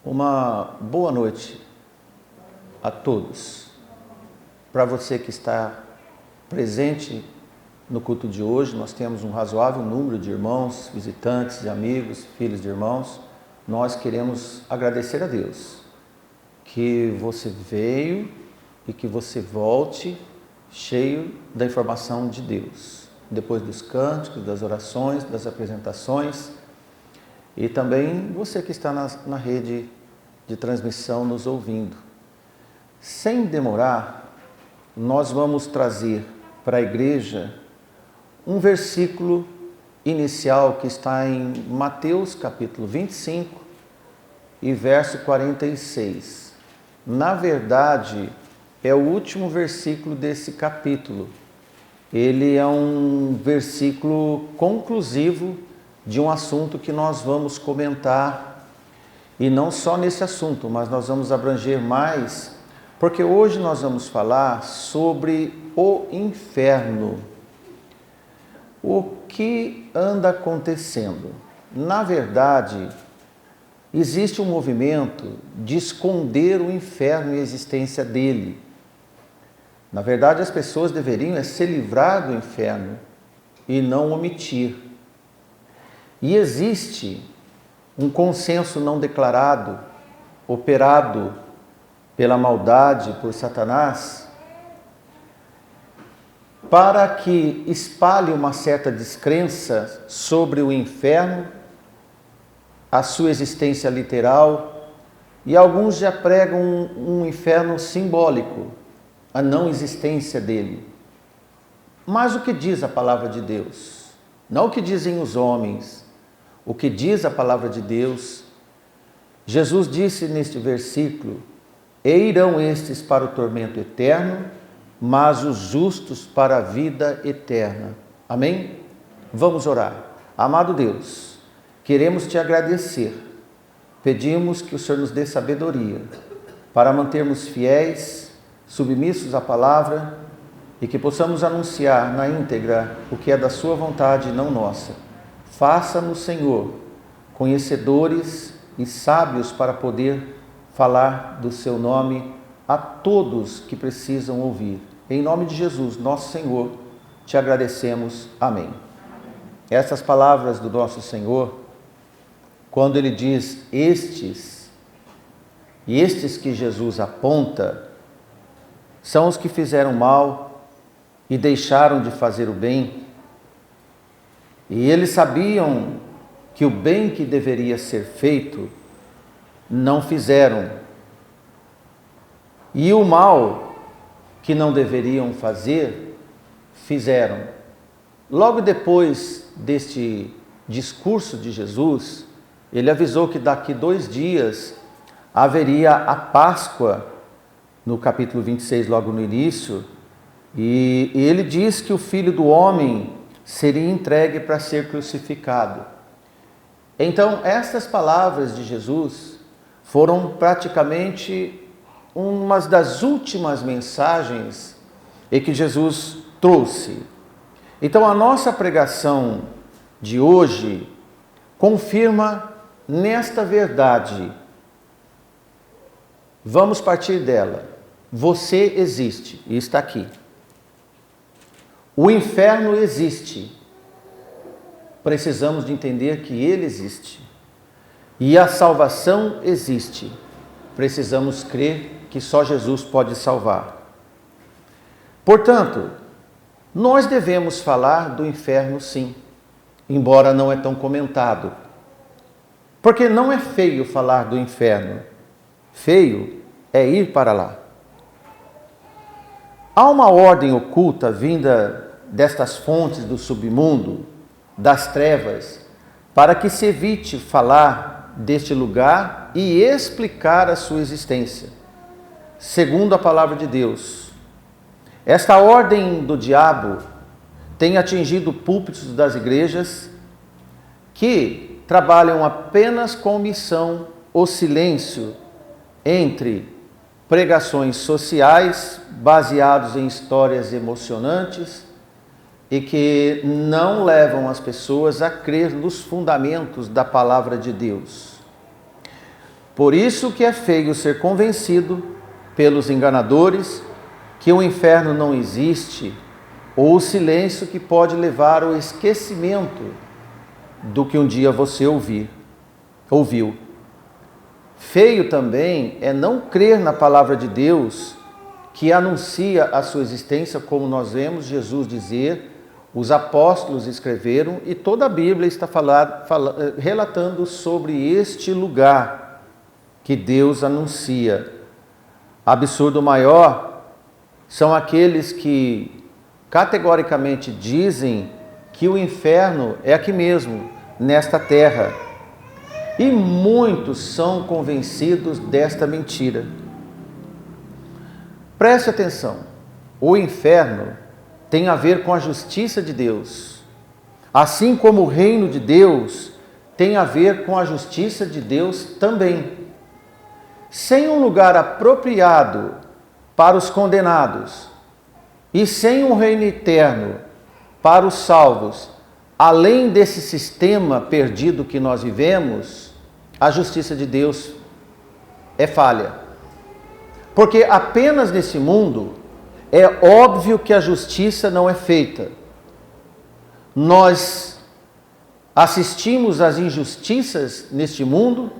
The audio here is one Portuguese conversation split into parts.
Uma boa noite a todos. Para você que está presente no culto de hoje, nós temos um razoável número de irmãos, visitantes, amigos, filhos de irmãos. Nós queremos agradecer a Deus que você veio e que você volte cheio da informação de Deus, depois dos cânticos, das orações, das apresentações, e também você que está na rede de transmissão nos ouvindo. Sem demorar, nós vamos trazer para a igreja um versículo inicial que está em Mateus capítulo 25 e verso 46. Na verdade, é o último versículo desse capítulo. Ele é um versículo conclusivo de um assunto que nós vamos comentar, e não só nesse assunto, mas nós vamos abranger mais, porque hoje nós vamos falar sobre o inferno. O que anda acontecendo? Na verdade, existe um movimento de esconder o inferno e a existência dele. Na verdade, as pessoas deveriam se livrar do inferno e não omitir. E existe um consenso não declarado, operado pela maldade, por Satanás, para que espalhe uma certa descrença sobre o inferno, a sua existência literal, e alguns já pregam um inferno simbólico, a não existência dele. Mas o que diz a palavra de Deus? Não o que dizem os homens, o que diz a palavra de Deus. Jesus disse neste versículo: "E irão estes para o tormento eterno, mas os justos para a vida eterna." Amém? Vamos orar. Amado Deus, queremos te agradecer. Pedimos que o Senhor nos dê sabedoria para mantermos fiéis, submissos à palavra, e que possamos anunciar na íntegra o que é da sua vontade e não nossa. Faça-nos, Senhor, conhecedores e sábios para poder falar do seu nome a todos que precisam ouvir. Em nome de Jesus, nosso Senhor, te agradecemos. Amém. Essas palavras do nosso Senhor, quando ele diz estes, e estes que Jesus aponta, são os que fizeram mal e deixaram de fazer o bem. E eles sabiam que o bem que deveria ser feito, não fizeram. E o mal que não deveriam fazer, fizeram. Logo depois deste discurso de Jesus, ele avisou que daqui 2 dias haveria a Páscoa, no capítulo 26, logo no início, e ele diz que o Filho do Homem seria entregue para ser crucificado. Então, essas palavras de Jesus foram praticamente umas das últimas mensagens que Jesus trouxe. Então, a nossa pregação de hoje confirma nesta verdade. Vamos partir dela. Você existe e está aqui. O inferno existe. Precisamos de entender que ele existe. E a salvação existe. Precisamos crer que só Jesus pode salvar. Portanto, nós devemos falar do inferno, sim, embora não é tão comentado. Porque não é feio falar do inferno. Feio é ir para lá. Há uma ordem oculta vinda destas fontes do submundo, das trevas, para que se evite falar deste lugar e explicar a sua existência, segundo a palavra de Deus. Esta ordem do diabo tem atingido púlpitos das igrejas que trabalham apenas com omissão ou silêncio entre pregações sociais baseados em histórias emocionantes e que não levam as pessoas a crer nos fundamentos da palavra de Deus. Por isso que é feio ser convencido pelos enganadores que o inferno não existe, ou o silêncio que pode levar ao esquecimento do que um dia você ouviu. Feio também é não crer na palavra de Deus que anuncia a sua existência, como nós vemos Jesus dizer, os apóstolos escreveram e toda a Bíblia está relatando sobre este lugar que Deus anuncia. Absurdo maior são aqueles que categoricamente dizem que o inferno é aqui mesmo, nesta terra. E muitos são convencidos desta mentira. Preste atenção, o inferno tem a ver com a justiça de Deus, assim como o reino de Deus tem a ver com a justiça de Deus também. Sem um lugar apropriado para os condenados e sem um reino eterno para os salvos, além desse sistema perdido que nós vivemos, a justiça de Deus é falha. Porque apenas nesse mundo é óbvio que a justiça não é feita. Nós assistimos às injustiças neste mundo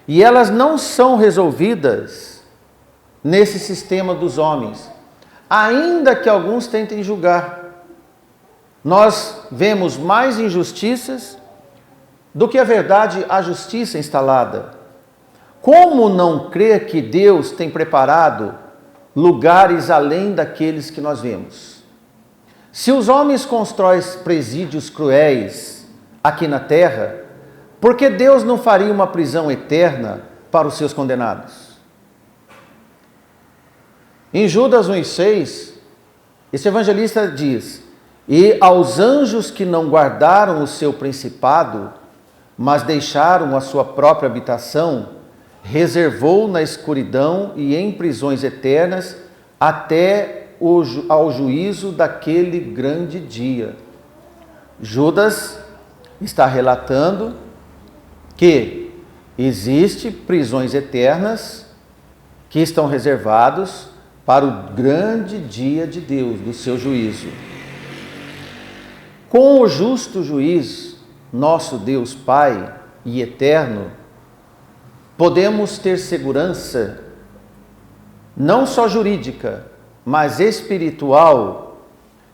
e elas não são resolvidas nesse sistema dos homens, ainda que alguns tentem julgar. Nós vemos mais injustiças do que a verdade, a justiça instalada. Como não crer que Deus tem preparado lugares além daqueles que nós vemos? Se os homens constroem presídios cruéis aqui na terra, por que Deus não faria uma prisão eterna para os seus condenados? Em Judas 1,6, esse evangelista diz: e aos anjos que não guardaram o seu principado, mas deixaram a sua própria habitação, reservou na escuridão e em prisões eternas até ao juízo daquele grande dia. Judas está relatando que existem prisões eternas que estão reservados para o grande dia de Deus, do seu juízo. Com o justo juiz, nosso Deus Pai e eterno, podemos ter segurança, não só jurídica, mas espiritual,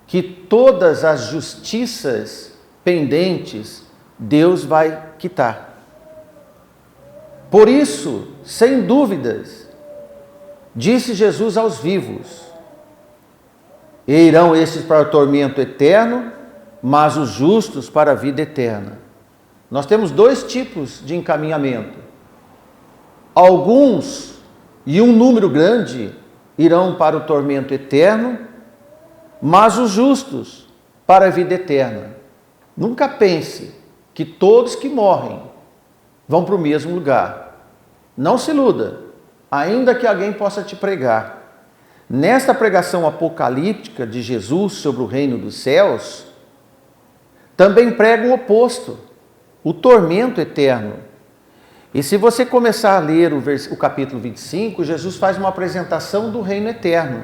que todas as justiças pendentes Deus vai quitar. Por isso, sem dúvidas, disse Jesus aos vivos: e irão estes para o tormento eterno, mas os justos para a vida eterna. Nós temos dois tipos de encaminhamento. Alguns, e um número grande, irão para o tormento eterno, mas os justos para a vida eterna. Nunca pense que todos que morrem vão para o mesmo lugar. Não se iluda, ainda que alguém possa te pregar. Nesta pregação apocalíptica de Jesus sobre o reino dos céus, também prega o oposto, o tormento eterno. E se você começar a ler o capítulo 25, Jesus faz uma apresentação do reino eterno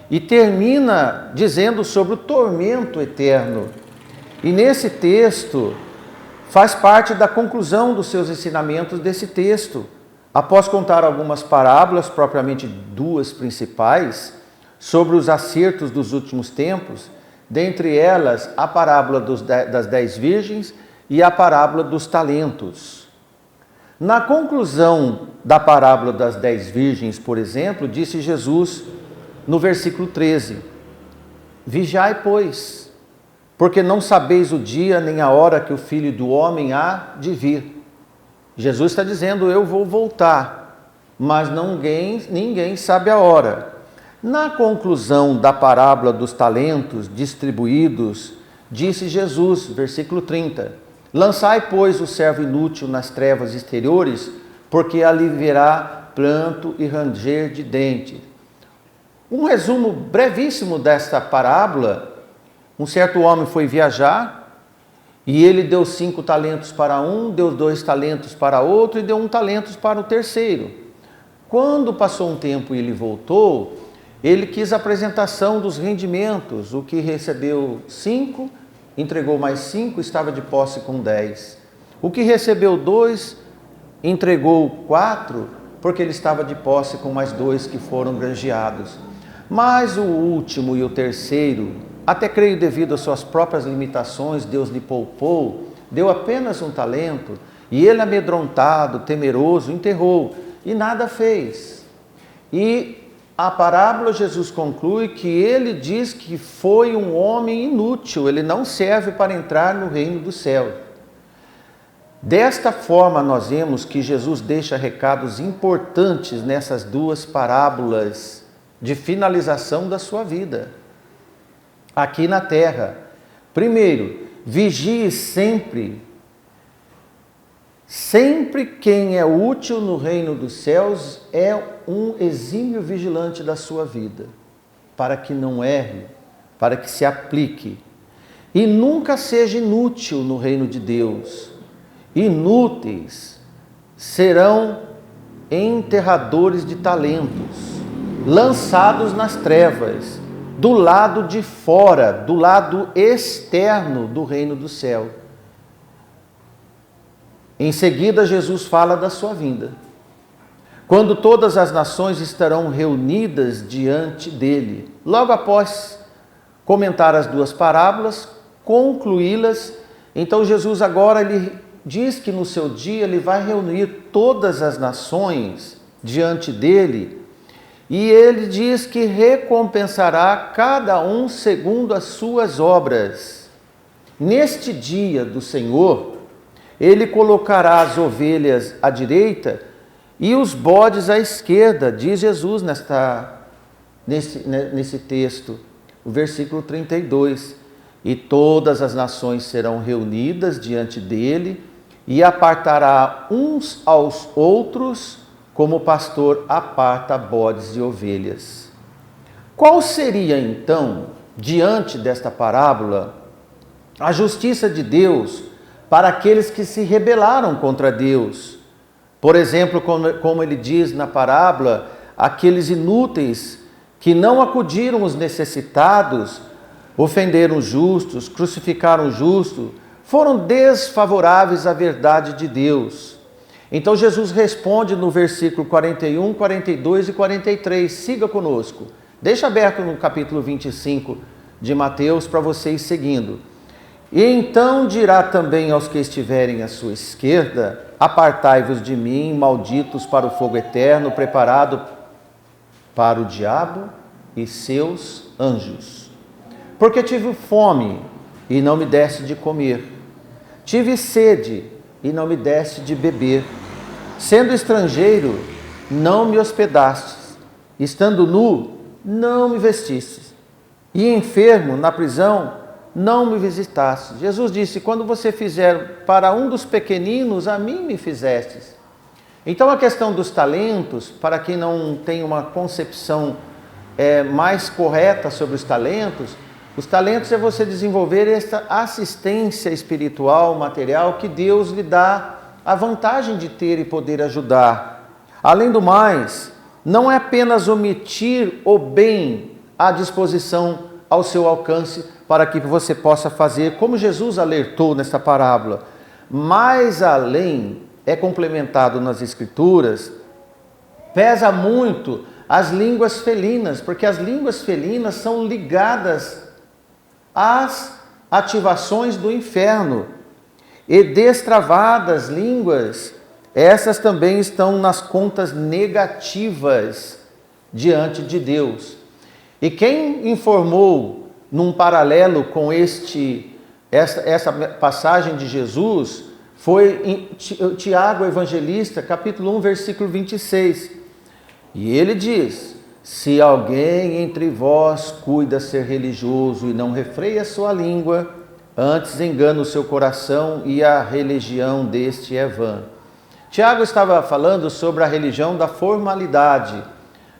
e termina dizendo sobre o tormento eterno. E nesse texto faz parte da conclusão dos seus ensinamentos desse texto. Após contar algumas parábolas, propriamente duas principais, sobre os acertos dos últimos tempos, dentre elas a parábola das 10 virgens e a parábola dos talentos. Na conclusão da parábola das 10 virgens, por exemplo, disse Jesus no versículo 13: vigiai, pois, porque não sabeis o dia nem a hora que o Filho do Homem há de vir. Jesus está dizendo: eu vou voltar, mas ninguém sabe a hora. Na conclusão da parábola dos talentos distribuídos, disse Jesus, versículo 30, lançai, pois, o servo inútil nas trevas exteriores, porque ali verá pranto e ranger de dentes. Um resumo brevíssimo desta parábola: um certo homem foi viajar E ele deu 5 talentos para um, deu 2 talentos para outro e deu 1 talento para o terceiro. Quando passou um tempo e ele voltou, ele quis a apresentação dos rendimentos. O que recebeu 5, entregou mais 5, estava de posse com 10. O que recebeu 2, entregou 4, porque ele estava de posse com mais 2 que foram granjeados. Mas o último e o terceiro, até creio devido às suas próprias limitações, Deus lhe poupou, deu apenas 1 talento, e ele, amedrontado, temeroso, enterrou, e nada fez. E a parábola, Jesus conclui que ele diz que foi um homem inútil, ele não serve para entrar no reino do céu. Desta forma, nós vemos que Jesus deixa recados importantes nessas 2 parábolas de finalização da sua vida aqui na terra. Primeiro, vigie sempre. Sempre quem é útil no reino dos céus é um exímio vigilante da sua vida, para que não erre, para que se aplique. E nunca seja inútil no reino de Deus. Inúteis serão enterradores de talentos, lançados nas trevas, do lado de fora, do lado externo do reino do céu. Em seguida, Jesus fala da sua vinda, quando todas as nações estarão reunidas diante dele. Logo após comentar as 2 parábolas, concluí-las, então Jesus agora ele diz que no seu dia ele vai reunir todas as nações diante dele, e ele diz que recompensará cada um segundo as suas obras. Neste dia do Senhor, ele colocará as ovelhas à direita e os bodes à esquerda, diz Jesus nesse texto, o versículo 32. E todas as nações serão reunidas diante dele e apartará uns aos outros, como o pastor aparta bodes e ovelhas. Qual seria então, diante desta parábola, a justiça de Deus para aqueles que se rebelaram contra Deus? Por exemplo, como ele diz na parábola, aqueles inúteis que não acudiram os necessitados, ofenderam os justos, crucificaram o justo, foram desfavoráveis à verdade de Deus. Então Jesus responde no versículo 41, 42 e 43. Siga conosco. Deixa aberto no capítulo 25 de Mateus para vocês seguindo. E então dirá também aos que estiverem à sua esquerda: apartai-vos de mim, malditos, para o fogo eterno, preparado para o diabo e seus anjos. Porque tive fome e não me deste de comer, tive sede e não me deste de beber, sendo estrangeiro, não me hospedastes, estando nu, não me vestistes, e enfermo na prisão, não me visitaste. Jesus disse: quando você fizer para um dos pequeninos, a mim me fizestes. Então a questão dos talentos, para quem não tem uma concepção mais correta sobre os talentos é você desenvolver esta assistência espiritual, material, que Deus lhe dá a vantagem de ter e poder ajudar. Além do mais, não é apenas omitir o bem à disposição ao seu alcance para que você possa fazer, como Jesus alertou nesta parábola. Mais além, é complementado nas Escrituras, pesa muito as línguas felinas, porque as línguas felinas são ligadas às ativações do inferno. E destravadas línguas, essas também estão nas contas negativas diante de Deus. E quem informou num paralelo com essa passagem de Jesus foi Tiago, evangelista, capítulo 1, versículo 26. E ele diz: se alguém entre vós cuida ser religioso e não refreia sua língua, antes engana o seu coração e a religião deste é vã. Tiago estava falando sobre a religião da formalidade.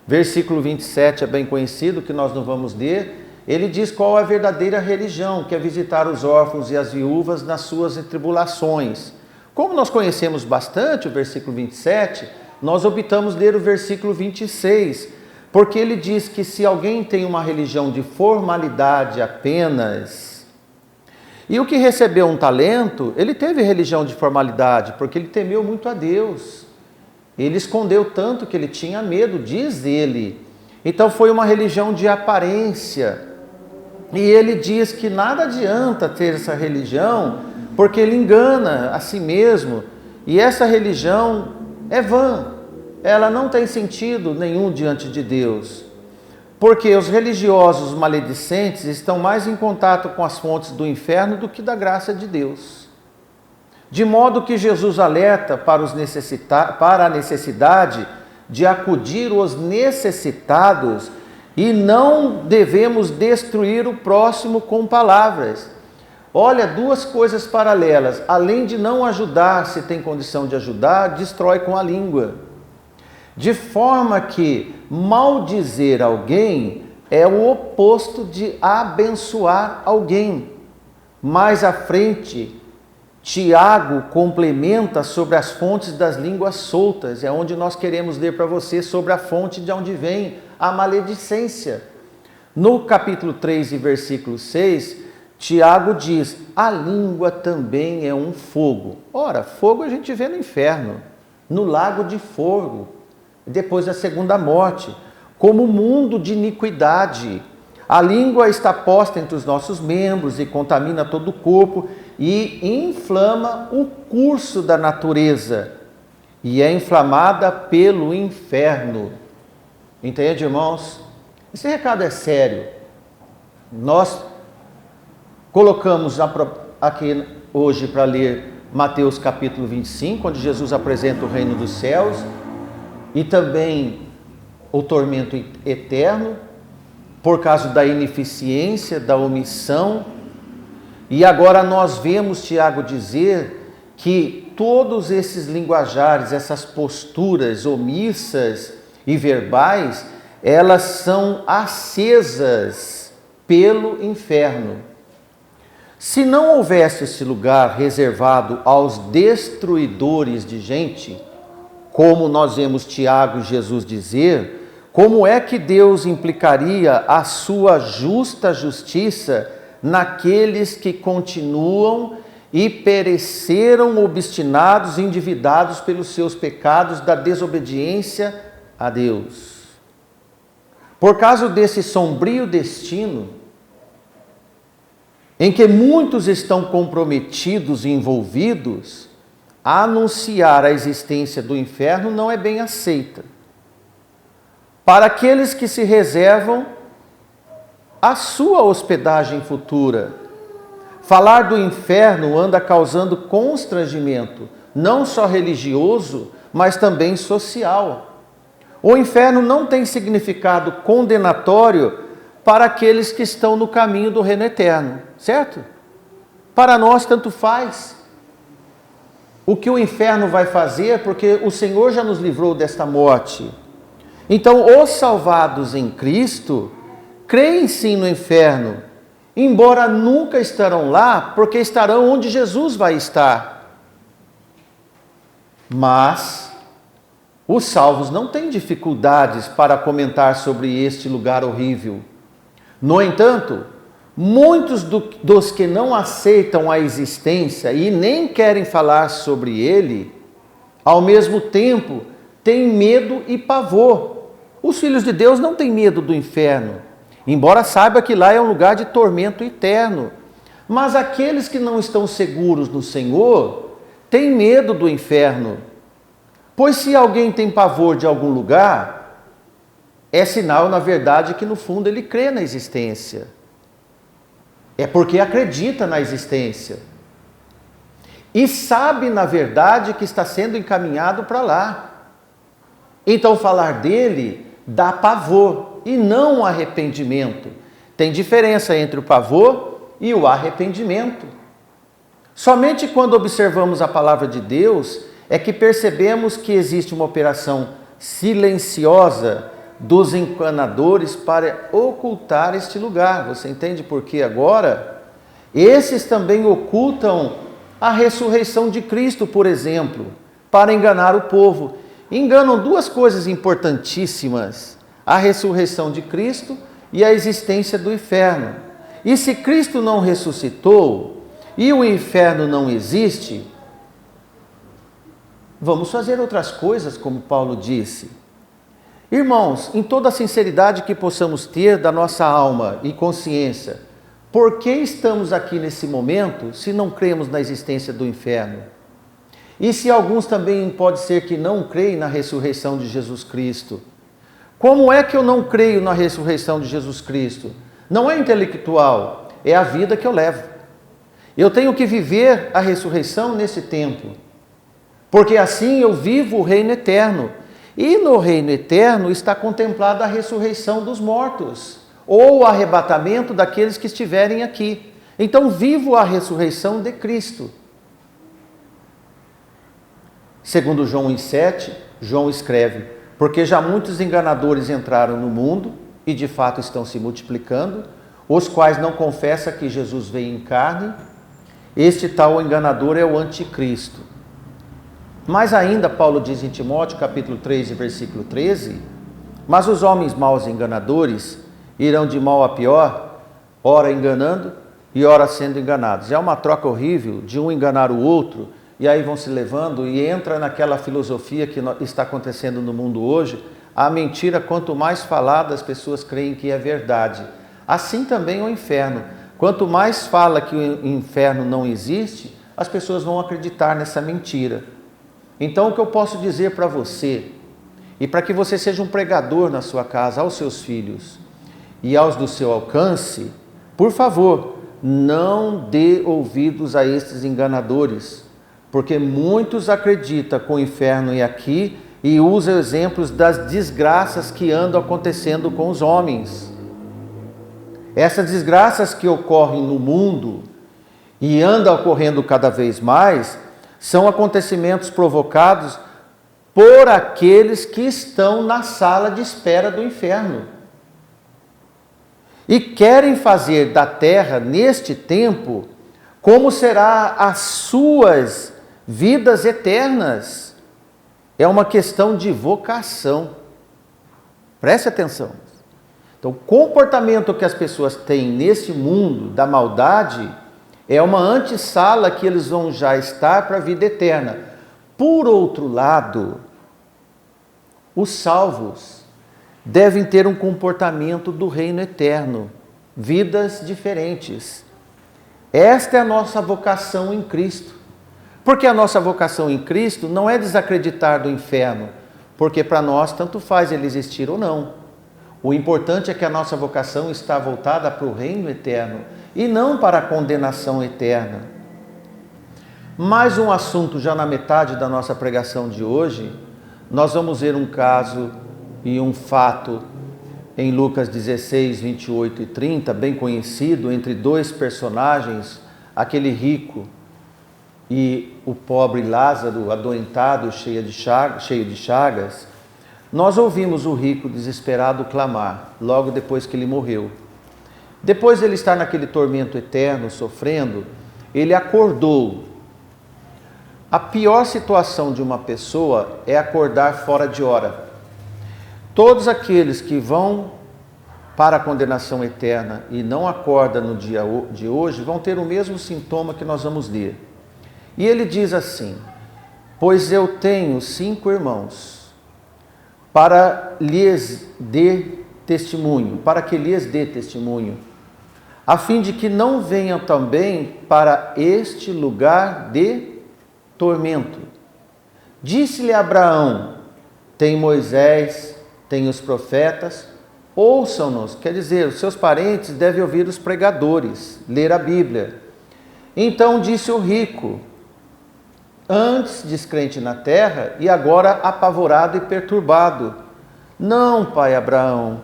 Versículo 27 é bem conhecido, que nós não vamos ler. ele diz qual é a verdadeira religião, que é visitar os órfãos e as viúvas nas suas tribulações. Como nós conhecemos bastante o versículo 27, nós optamos ler o versículo 26, porque ele diz que se alguém tem uma religião de formalidade apenas, e o que recebeu um talento, ele teve religião de formalidade, porque ele temeu muito a Deus. Ele escondeu tanto que ele tinha medo, diz ele. Então foi uma religião de aparência. E ele diz que nada adianta ter essa religião, porque ele engana a si mesmo. E essa religião é vã. Ela não tem sentido nenhum diante de Deus. Porque os religiosos maledicentes estão mais em contato com as fontes do inferno do que da graça de Deus. De modo que Jesus alerta para a necessidade de acudir os necessitados e não devemos destruir o próximo com palavras. Olha, duas coisas paralelas. Além de não ajudar, se tem condição de ajudar, destrói com a língua. De forma que maldizer alguém é o oposto de abençoar alguém. Mais à frente, Tiago complementa sobre as fontes das línguas soltas. É onde nós queremos ler para você sobre a fonte de onde vem a maledicência. No capítulo 3 e versículo 6, Tiago diz, a língua também é um fogo. Ora, fogo a gente vê no inferno, no lago de fogo, depois da segunda morte, como mundo de iniquidade. A língua está posta entre os nossos membros e contamina todo o corpo e inflama o curso da natureza e é inflamada pelo inferno. Entende, irmãos? Esse recado é sério. Nós colocamos aqui hoje para ler Mateus capítulo 25, onde Jesus apresenta o reino dos céus e também o tormento eterno por causa da ineficiência, da omissão. E agora nós vemos Tiago dizer que todos esses linguajares, essas posturas omissas e verbais, elas são acesas pelo inferno. Se não houvesse esse lugar reservado aos destruidores de gente, como nós vemos Tiago e Jesus dizer, como é que Deus implicaria a sua justa justiça naqueles que continuam e pereceram obstinados, endividados pelos seus pecados da desobediência a Deus? Por causa desse sombrio destino, em que muitos estão comprometidos e envolvidos, anunciar a existência do inferno não é bem aceita. Para aqueles que se reservam a sua hospedagem futura, falar do inferno anda causando constrangimento, não só religioso, mas também social. O inferno não tem significado condenatório para aqueles que estão no caminho do reino eterno, certo? Para nós tanto faz o que o inferno vai fazer, porque o Senhor já nos livrou desta morte. Então, os salvados em Cristo creem sim no inferno, embora nunca estarão lá, porque estarão onde Jesus vai estar. Mas os salvos não têm dificuldades para comentar sobre este lugar horrível. No entanto, muitos dos que não aceitam a existência e nem querem falar sobre ele, ao mesmo tempo, têm medo e pavor. Os filhos de Deus não têm medo do inferno, embora saiba que lá é um lugar de tormento eterno. Mas aqueles que não estão seguros no Senhor, têm medo do inferno. Pois se alguém tem pavor de algum lugar, é sinal, na verdade, que no fundo ele crê na existência. É porque acredita na existência. E sabe, na verdade, que está sendo encaminhado para lá. Então, falar dele dá pavor e não arrependimento. Tem diferença entre o pavor e o arrependimento. Somente quando observamos a palavra de Deus é que percebemos que existe uma operação silenciosa dos enganadores para ocultar este lugar. Você entende por que agora? Esses também ocultam a ressurreição de Cristo, por exemplo, para enganar o povo. Enganam duas coisas importantíssimas: a ressurreição de Cristo e a existência do inferno. E se Cristo não ressuscitou e o inferno não existe, vamos fazer outras coisas, como Paulo disse. Irmãos, em toda a sinceridade que possamos ter da nossa alma e consciência, por que estamos aqui nesse momento se não cremos na existência do inferno? E se alguns também pode ser que não creem na ressurreição de Jesus Cristo? Como é que eu não creio na ressurreição de Jesus Cristo? Não é intelectual, é a vida que eu levo. Eu tenho que viver a ressurreição nesse tempo, porque assim eu vivo o reino eterno. E no reino eterno está contemplada a ressurreição dos mortos, ou o arrebatamento daqueles que estiverem aqui. Então vivo a ressurreição de Cristo. Segundo João 1,7, João escreve: porque já muitos enganadores entraram no mundo, e de fato estão se multiplicando, os quais não confessam que Jesus veio em carne. Este tal enganador é o anticristo. Mas ainda Paulo diz em Timóteo, capítulo 3, versículo 13: mas os homens maus e enganadores irão de mal a pior, ora enganando e ora sendo enganados. É uma troca horrível de um enganar o outro, e aí vão se levando e entra naquela filosofia que está acontecendo no mundo hoje. A mentira, quanto mais falada, as pessoas creem que é verdade. Assim também o inferno. Quanto mais fala que o inferno não existe, as pessoas vão acreditar nessa mentira. Então o que eu posso dizer para você, e para que você seja um pregador na sua casa, aos seus filhos e aos do seu alcance, por favor, não dê ouvidos a estes enganadores, porque muitos acreditam que o inferno é aqui e usam exemplos das desgraças que andam acontecendo com os homens. Essas desgraças que ocorrem no mundo e andam ocorrendo cada vez mais, são acontecimentos provocados por aqueles que estão na sala de espera do inferno. E querem fazer da terra, neste tempo, como será as suas vidas eternas. É uma questão de vocação. Preste atenção. Então, o comportamento que as pessoas têm nesse mundo da maldade é uma antessala que eles vão já estar para a vida eterna. Por outro lado, os salvos devem ter um comportamento do reino eterno, vidas diferentes. Esta é a nossa vocação em Cristo. Porque a nossa vocação em Cristo não é desacreditar do inferno, porque para nós tanto faz ele existir ou não. O importante é que a nossa vocação está voltada para o reino eterno e não para a condenação eterna. Mais um assunto já na metade da nossa pregação de hoje. Nós vamos ver um caso e um fato em Lucas 16, 28 e 30, bem conhecido, entre dois personagens, aquele rico e o pobre Lázaro, adoentado, cheio de chagas. Nós ouvimos o rico desesperado clamar, logo depois que ele morreu. Depois de ele estar naquele tormento eterno, sofrendo, ele acordou. A pior situação de uma pessoa é acordar fora de hora. Todos aqueles que vão para a condenação eterna e não acordam no dia de hoje vão ter o mesmo sintoma que nós vamos ler. E ele diz assim: pois eu tenho 5 irmãos, para lhes dê testemunho, a fim de que não venham também para este lugar de tormento. Disse-lhe Abraão: tem Moisés, tem os profetas, ouçam-nos. Quer dizer, os seus parentes devem ouvir os pregadores, ler a Bíblia. Então disse o rico, antes descrente na terra e agora apavorado e perturbado: não, pai Abraão,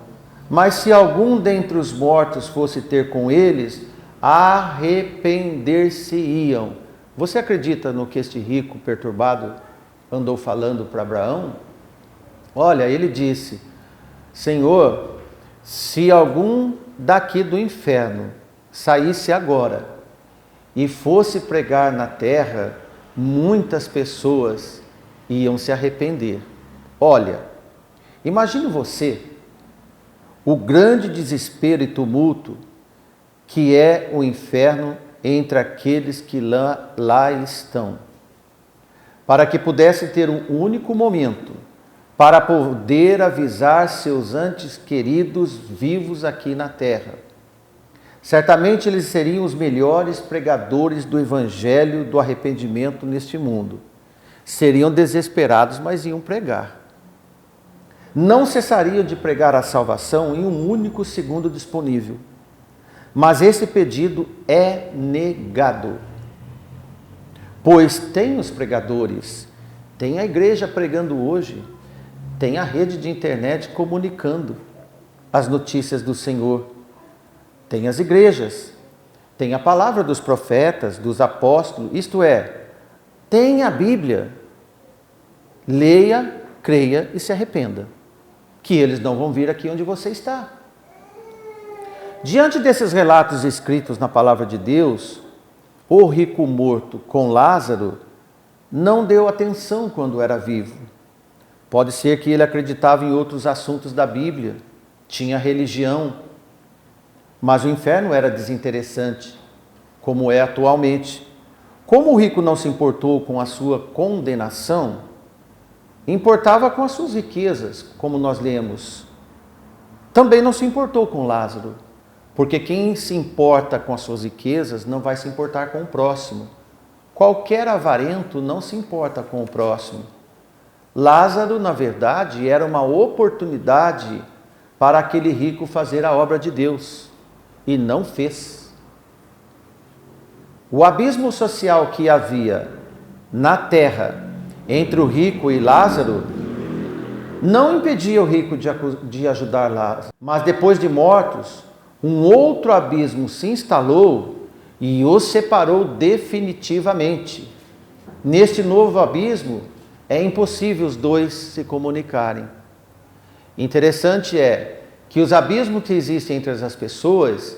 mas se algum dentre os mortos fosse ter com eles, arrepender-se-iam. Você acredita no que este rico perturbado andou falando para Abraão? Olha, ele disse: Senhor, se algum daqui do inferno saísse agora e fosse pregar na terra, muitas pessoas iam se arrepender. Olha, imagine você o grande desespero e tumulto que é o inferno entre aqueles que lá estão, para que pudesse ter um único momento para poder avisar seus antes queridos vivos aqui na terra. Certamente eles seriam os melhores pregadores do evangelho do arrependimento neste mundo. Seriam desesperados, mas iam pregar. Não cessariam de pregar a salvação em um único segundo disponível. Mas esse pedido é negado. Pois tem os pregadores, tem a igreja pregando hoje, tem a rede de internet comunicando as notícias do Senhor, tem as igrejas, tem a palavra dos profetas, dos apóstolos, isto é, tem a Bíblia. Leia, creia e se arrependa, que eles não vão vir aqui onde você está. Diante desses relatos escritos na palavra de Deus, o rico morto com Lázaro não deu atenção quando era vivo. Pode ser que ele acreditava em outros assuntos da Bíblia, tinha religião, mas o inferno era desinteressante, como é atualmente. Como o rico não se importou com a sua condenação, importava com as suas riquezas, como nós lemos. Também não se importou com Lázaro, porque quem se importa com as suas riquezas não vai se importar com o próximo. Qualquer avarento não se importa com o próximo. Lázaro, na verdade, era uma oportunidade para aquele rico fazer a obra de Deus, e não fez. O abismo social que havia na terra entre o rico e Lázaro não impedia o rico de ajudar Lázaro, mas depois de mortos, um outro abismo se instalou e os separou definitivamente. Neste novo abismo, é impossível os dois se comunicarem. Interessante é que os abismos que existem entre as pessoas,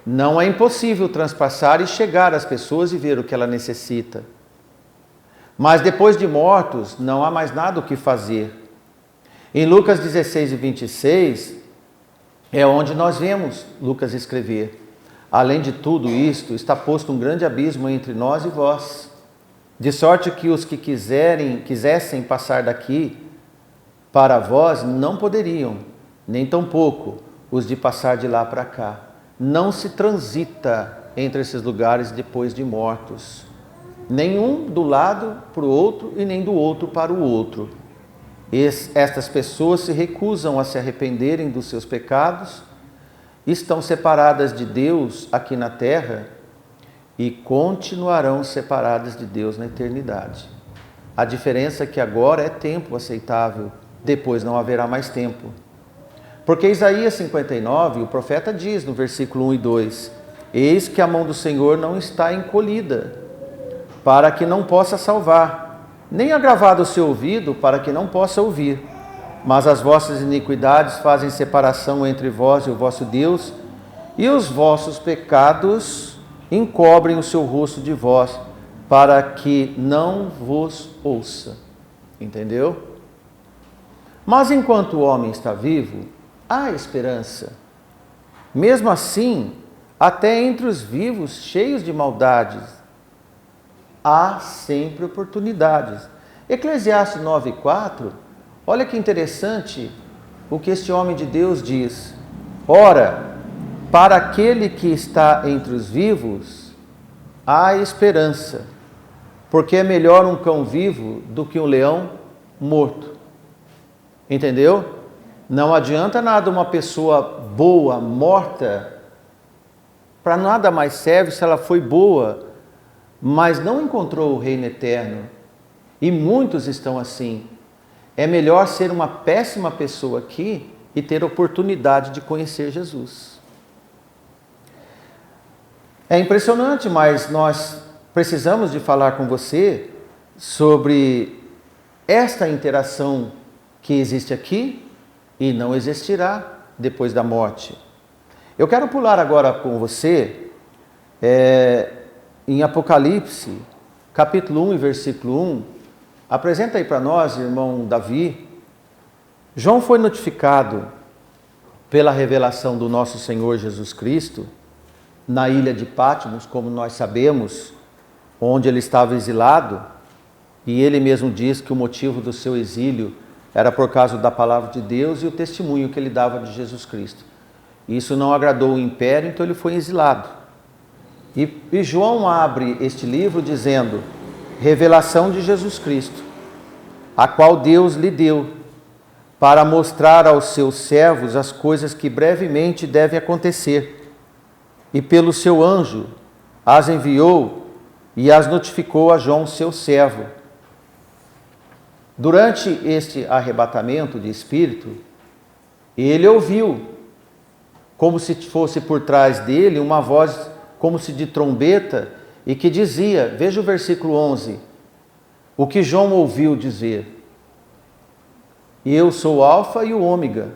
não é impossível transpassar e chegar às pessoas e ver o que ela necessita. Mas depois de mortos, não há mais nada o que fazer. Em Lucas 16 e 26, é onde nós vemos Lucas escrever: além de tudo isto, está posto um grande abismo entre nós e vós, de sorte que os que quisessem passar daqui para vós não poderiam, nem tampouco os de passar de lá para cá. Não se transita entre esses lugares depois de mortos, nenhum do lado para o outro e nem do outro para o outro. Estas pessoas se recusam a se arrependerem dos seus pecados, estão separadas de Deus aqui na terra e continuarão separadas de Deus na eternidade. A diferença é que agora é tempo aceitável, depois não haverá mais tempo. Porque Isaías 59, o profeta diz no versículo 1 e 2: eis que a mão do Senhor não está encolhida, para que não possa salvar, nem agravado o seu ouvido, para que não possa ouvir. Mas as vossas iniquidades fazem separação entre vós e o vosso Deus, e os vossos pecados encobrem o seu rosto de vós, para que não vos ouça. Entendeu? Mas enquanto o homem está vivo, há esperança. Mesmo assim, até entre os vivos, cheios de maldades, há sempre oportunidades. Eclesiastes 9:4, olha que interessante o que este homem de Deus diz: ora, para aquele que está entre os vivos, há esperança, porque é melhor um cão vivo do que um leão morto. Entendeu? Não adianta nada uma pessoa boa, morta, para nada mais serve se ela foi boa, mas não encontrou o reino eterno. E muitos estão assim. É melhor ser uma péssima pessoa aqui e ter oportunidade de conhecer Jesus. É impressionante, mas nós precisamos de falar com você sobre esta interação que existe aqui e não existirá depois da morte. Eu quero pular agora com você em Apocalipse, capítulo 1 e versículo 1. Apresenta aí para nós, irmão Davi. João foi notificado pela revelação do nosso Senhor Jesus Cristo na ilha de Patmos, como nós sabemos, onde ele estava exilado, e ele mesmo diz que o motivo do seu exílio era por causa da palavra de Deus e o testemunho que ele dava de Jesus Cristo. Isso não agradou o império, então ele foi exilado. E João abre este livro dizendo: revelação de Jesus Cristo, a qual Deus lhe deu, para mostrar aos seus servos as coisas que brevemente devem acontecer. E pelo seu anjo as enviou e as notificou a João, seu servo. Durante este arrebatamento de espírito, ele ouviu, como se fosse por trás dele, uma voz como se de trombeta, e que dizia, veja o versículo 11, o que João ouviu dizer: eu sou o Alfa e o Ômega,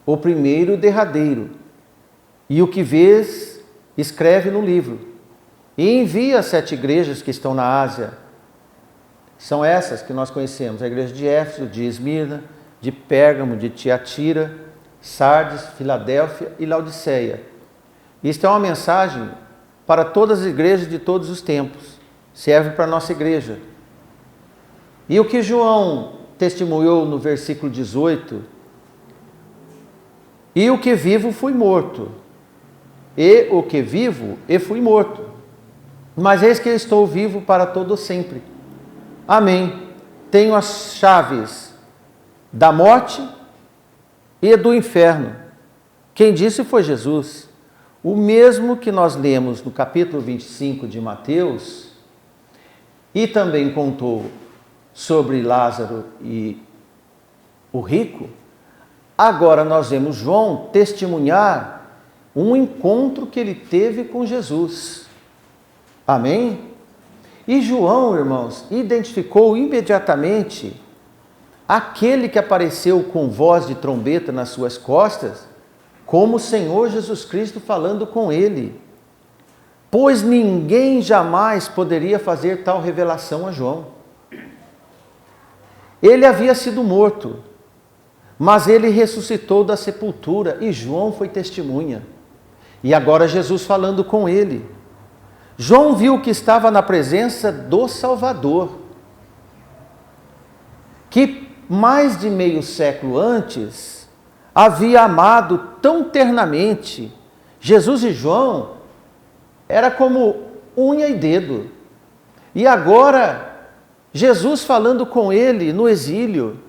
o primeiro e o derradeiro. E o que vês, escreve no livro, e envia as 7 igrejas que estão na Ásia. São essas que nós conhecemos: a igreja de Éfeso, de Esmirna, de Pérgamo, de Tiatira, Sardes, Filadélfia e Laodiceia. Isto é uma mensagem para todas as igrejas de todos os tempos. Serve para a nossa igreja. E o que João testemunhou no versículo 18: e o que vivo fui morto, e o que vivo e fui morto, mas eis que estou vivo para todo sempre. Amém. Tenho as chaves da morte e do inferno. Quem disse foi Jesus, o mesmo que nós lemos no capítulo 25 de Mateus, e também contou sobre Lázaro e o rico. Agora nós vemos João testemunhar um encontro que ele teve com Jesus. Amém? E João, irmãos, identificou imediatamente aquele que apareceu com voz de trombeta nas suas costas, como o Senhor Jesus Cristo falando com ele. Pois ninguém jamais poderia fazer tal revelação a João. Ele havia sido morto, mas ele ressuscitou da sepultura, e João foi testemunha. E agora Jesus falando com ele. João viu que estava na presença do Salvador, que mais de meio século antes havia amado tão ternamente. Jesus e João era como unha e dedo. E agora Jesus falando com ele no exílio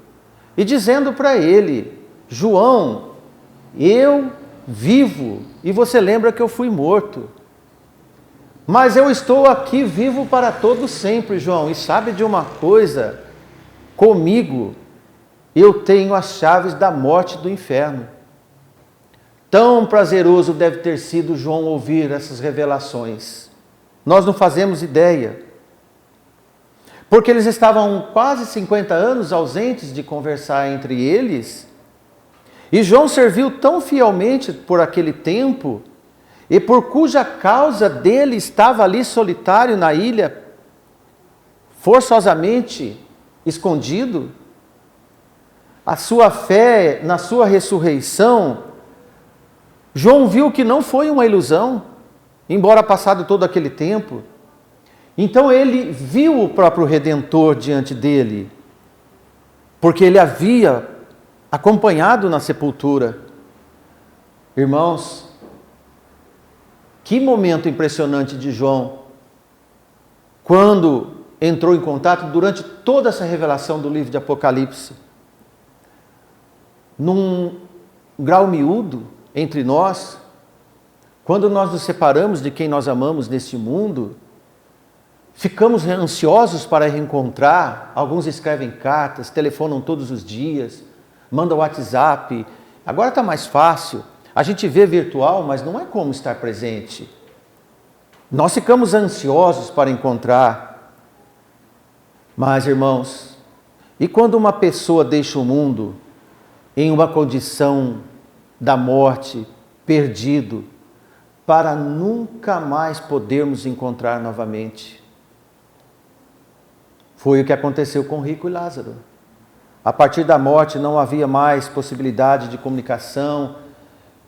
e dizendo para ele: João, eu vivo, e você lembra que eu fui morto, mas eu estou aqui vivo para todo sempre, João. E sabe de uma coisa? Comigo eu tenho as chaves da morte e do inferno. Tão prazeroso deve ter sido João ouvir essas revelações. Nós não fazemos ideia. Porque eles estavam quase 50 anos ausentes de conversar entre eles. E João serviu tão fielmente por aquele tempo, e por cuja causa dele estava ali solitário na ilha, forçosamente escondido. A sua fé na sua ressurreição, João viu que não foi uma ilusão, embora passado todo aquele tempo. Então ele viu o próprio Redentor diante dele, porque ele havia acompanhado na sepultura. Irmãos, que momento impressionante de João, quando entrou em contato durante toda essa revelação do livro de Apocalipse. Num grau miúdo entre nós, quando nós nos separamos de quem nós amamos neste mundo, ficamos ansiosos para reencontrar. Alguns escrevem cartas, telefonam todos os dias, mandam WhatsApp. Agora está mais fácil. A gente vê virtual, mas não é como estar presente. Nós ficamos ansiosos para encontrar. Mas, irmãos, e quando uma pessoa deixa o mundo em uma condição da morte, perdido, para nunca mais podermos encontrar novamente. Foi o que aconteceu com Rico e Lázaro. A partir da morte não havia mais possibilidade de comunicação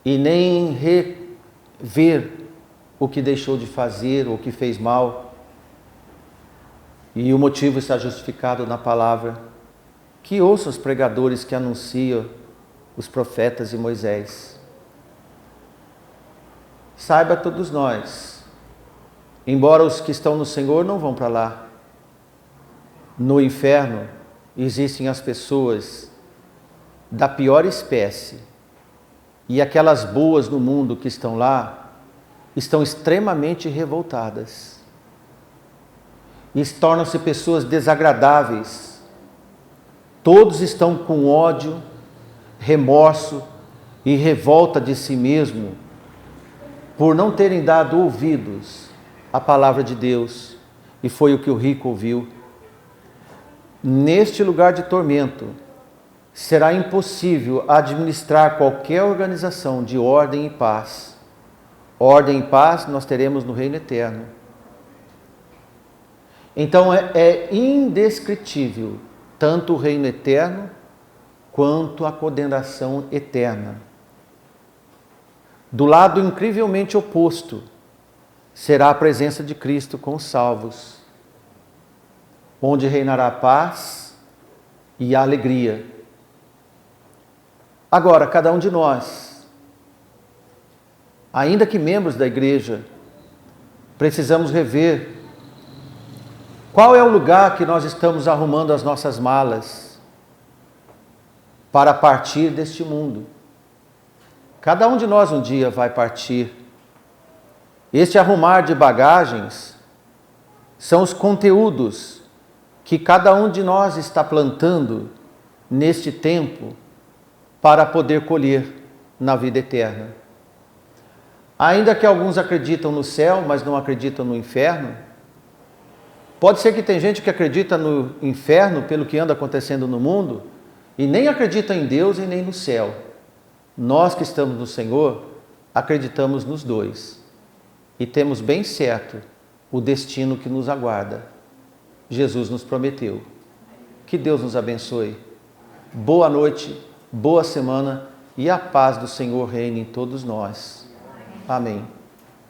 e nem rever o que deixou de fazer ou o que fez mal. E o motivo está justificado na palavra. Que ouça os pregadores que anunciam os profetas e Moisés. Saiba todos nós, embora os que estão no Senhor não vão para lá, no inferno existem as pessoas da pior espécie, e aquelas boas no mundo que estão lá estão extremamente revoltadas e tornam-se pessoas desagradáveis. Todos estão com ódio, remorso e revolta de si mesmo por não terem dado ouvidos à palavra de Deus, e foi o que o rico ouviu. Neste lugar de tormento, será impossível administrar qualquer organização de ordem e paz. Ordem e paz nós teremos no reino eterno. Então é indescritível tanto o reino eterno quanto a condenação eterna. Do lado incrivelmente oposto será a presença de Cristo com os salvos, onde reinará a paz e a alegria. Agora, cada um de nós, ainda que membros da igreja, precisamos rever qual é o lugar que nós estamos arrumando as nossas malas para partir deste mundo. Cada um de nós um dia vai partir. Este arrumar de bagagens são os conteúdos que cada um de nós está plantando neste tempo para poder colher na vida eterna. Ainda que alguns acreditam no céu, mas não acreditam no inferno, pode ser que tem gente que acredita no inferno pelo que anda acontecendo no mundo e nem acredita em Deus e nem no céu. Nós que estamos no Senhor, acreditamos nos dois e temos bem certo o destino que nos aguarda. Jesus nos prometeu. Que Deus nos abençoe. Boa noite, boa semana e a paz do Senhor reine em todos nós. Amém.